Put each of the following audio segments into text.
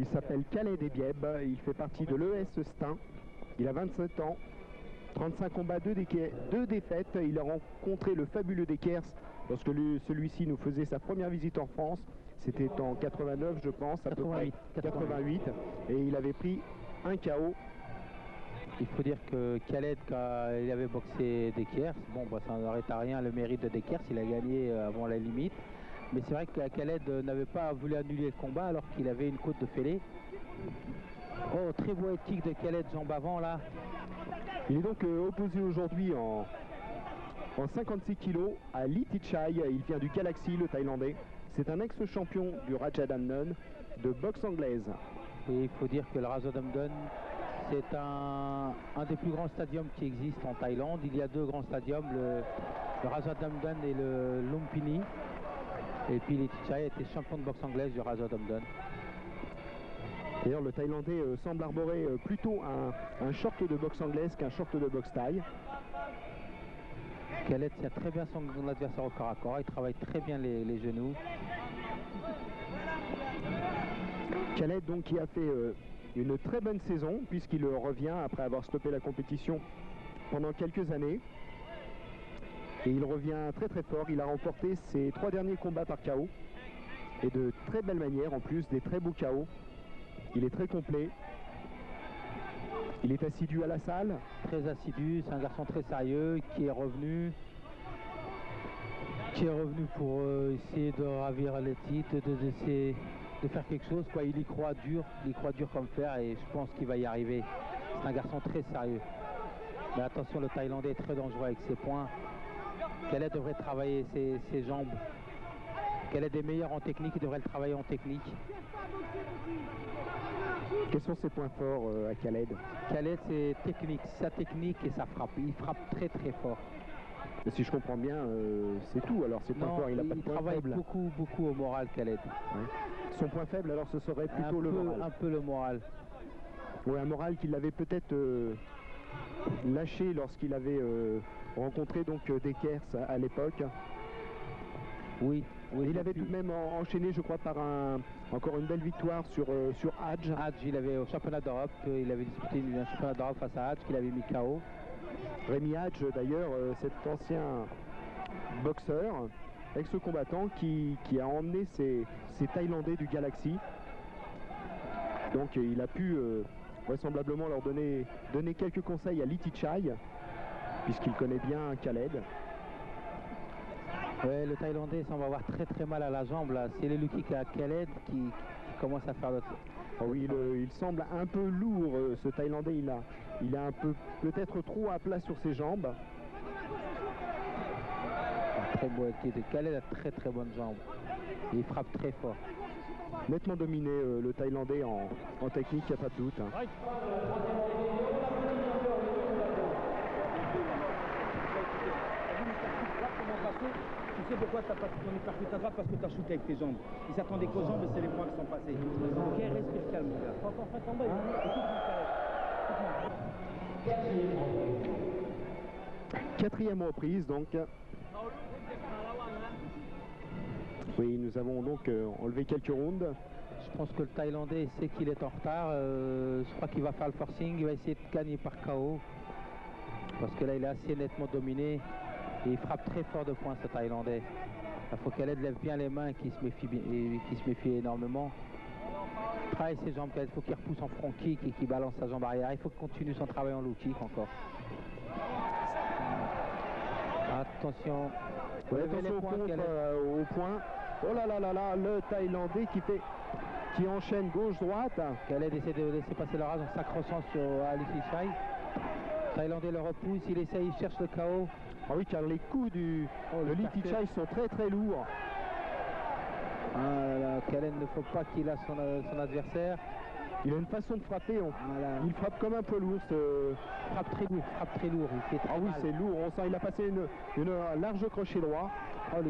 Il s'appelle Khaled Ebieb, il fait partie de l'ES Stein. Il a 27 ans, 35 combats, 2 défaites. Il a rencontré le fabuleux Dekers lorsque celui-ci nous faisait sa première visite en France. C'était en 89, je pense, à 88, peu près 88. Et il avait pris un KO. Il faut dire que Khaled, quand il avait boxé Dekers, bon, bah, ça n'arrête à rien le mérite de Dekers, il a gagné avant la limite. Mais c'est vrai que Khaled n'avait pas voulu annuler le combat alors qu'il avait une côte de fêlé. Oh, très beau éthique de Khaled, jambe avant là. Il est donc opposé aujourd'hui en 56 kg à Lee Tichai. Il vient du Galaxy, le Thaïlandais. C'est un ex-champion du Rajadamnern de boxe anglaise. Et il faut dire que le Rajadamnern, c'est un des plus grands stadiums qui existent en Thaïlande. Il y a 2 grands stadiums, le Rajadamnern et le Lumpini. Et puis Lee Tichai était champion de boxe anglaise du Rajadamnern. D'ailleurs, le Thaïlandais semble arborer plutôt un short de boxe anglaise qu'un short de boxe thaï. Khaled tient très bien son adversaire au corps à corps, il travaille très bien les genoux. Khaled donc qui a fait une très bonne saison puisqu'il revient après avoir stoppé la compétition pendant quelques années. Et il revient très très fort, il a remporté ses 3 derniers combats par KO. Et de très belle manière, en plus des très beaux KO. Il est très complet. Il est assidu à la salle. Très assidu, c'est un garçon très sérieux qui est revenu pour essayer de ravir les titres, d'essayer de faire quelque chose, quoi. Il y croit dur comme fer et je pense qu'il va y arriver. C'est un garçon très sérieux. Mais attention, le Thaïlandais est très dangereux avec ses poings. Khaled devrait travailler ses jambes. Khaled est meilleur en technique, il devrait le travailler en technique. Quels sont ses points forts à Khaled? Khaled, c'est technique, sa technique et sa frappe. Il frappe très très fort. Mais si je comprends bien, c'est tout. Alors ses points forts, il n'a pas de point faible. Il travaille beaucoup au moral, Khaled. Ouais. Son point faible, alors ce serait plutôt le moral. Un peu le moral. Oui, un moral qu'il avait peut-être lâché lorsqu'il avait rencontré donc Dekers à l'époque. Oui. Il avait tout de même enchaîné, je crois, par encore une belle victoire sur Hadj. Hadj, il avait au championnat d'Europe, il avait disputé un championnat d'Europe face à Hadj qu'il avait mis KO. Rémi Hadj, d'ailleurs, cet ancien boxeur, ex-combattant qui a emmené ces Thaïlandais du Galaxy. Donc il a pu vraisemblablement leur donner quelques conseils à Lee Tichai, puisqu'il connaît bien Khaled. Ouais, le Thaïlandais semble avoir très très mal à la jambe là. C'est le kick à Khaled qui commence à faire le... Oh oui, il semble un peu lourd ce Thaïlandais. Il a un peu peut-être trop à plat sur ses jambes. Très beau kick. Khaled a très très bonnes jambes. Il frappe très fort. Nettement dominé le Thaïlandais en technique, il n'y a pas de doute. Hein. Tu sais pourquoi tu n'as pas ton hypercute à droite? Parce que tu as shooté avec tes jambes. Ils s'attendaient qu'aux jambes et c'est les points qui sont passés. Ok, respire calme, mon gars. Pas encore fait tomber. Quatrième reprise donc. Oui, nous avons donc enlevé quelques rounds. Je pense que le Thaïlandais sait qu'il est en retard. Je crois qu'il va faire le forcing. Il va essayer de gagner par KO. Parce que là, il est assez nettement dominé. Et il frappe très fort de points, ce Thaïlandais. Il faut Khaled lève bien les mains et qu'il se méfie énormément. Travaille ses jambes, il faut qu'il repousse en front kick et qu'il balance sa jambe arrière. Il faut qu'il continue son travail en low kick encore. Attention. Ouais, attention au point. Oh là là là là, le Thaïlandais qui enchaîne gauche-droite. Khaled essaie de laisser passer le rage en s'accrochant sur Ali Tichai. Thaïlandais le repousse, il essaie, il cherche le KO. Ah oui, car les coups de Lee Tichai sont très très lourds. Ah, Khaled ne faut pas qu'il a son adversaire. Il a une façon de frapper. Il frappe comme un poids lourd. Frappe très lourd. Il fait très oui, mal. c'est lourd. On sent il a passé une large crochet droit. Oh,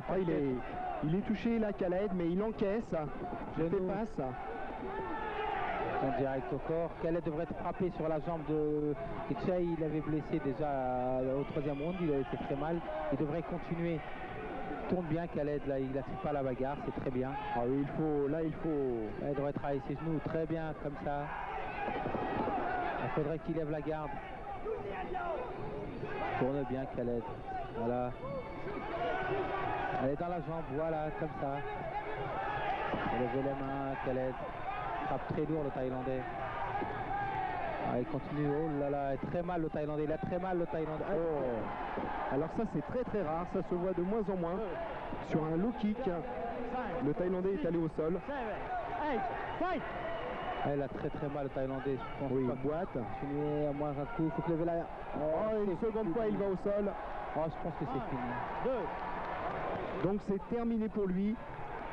il est touché là, Khaled, mais il encaisse. Je dépasse. En direct au corps. Khaled devrait être frappé sur la jambe de Tichai. Il avait blessé déjà au troisième round. Il avait fait très mal. Il devrait continuer. tourne bien Khaled, là, il n'affile pas la bagarre, c'est très bien. Ah oui, il faut... Il devrait travailler ses genoux, très bien, comme ça. Il faudrait qu'il lève la garde. Tourne bien Khaled, voilà. Elle est dans la jambe, voilà, comme ça. Levez les mains, Khaled. Frappe très lourd le Thaïlandais. Ah, il continue, oh là là, très mal le Thaïlandais, il a très mal le Thaïlandais. Oh. Alors ça c'est très très rare, ça se voit de moins en moins. Sur un low kick, le Thaïlandais est allé au sol. Ah, il a très mal le Thaïlandais, je pense. Oui, pas il boite. continuer à moins un coup, il faut que lever la... Oh, une seconde fois il va au sol. Oh, je pense que c'est fini. Donc c'est terminé pour lui.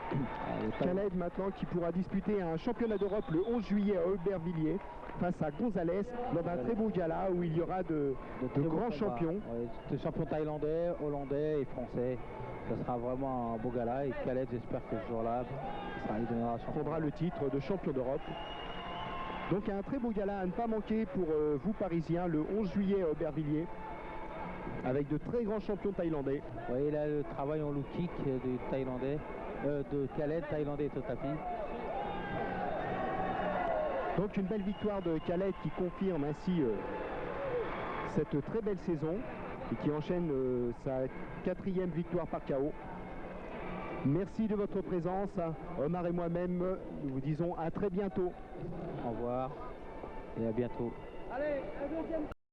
Ah, Khaled maintenant qui pourra disputer un championnat d'Europe le 11 juillet à Aubervilliers face à Gonzalez lors d'un très beau gala où il y aura de grands champions. Ouais, des champions thaïlandais, hollandais et français. Ce sera vraiment un beau gala et Khaled, j'espère que ce jour-là, il donnera prendra le titre de champion d'Europe. Donc un très beau gala à ne pas manquer pour vous Parisiens le 11 juillet à Aubervilliers avec de très grands champions thaïlandais. Oui, là le travail en low kick du Thaïlandais, de Khaled, Thaïlandais est au tapis. Donc une belle victoire de Khaled qui confirme ainsi cette très belle saison et qui enchaîne sa 4e victoire par KO. Merci de votre présence. Omar et moi-même, nous vous disons à très bientôt. Au revoir et à bientôt. Allez, un deuxième.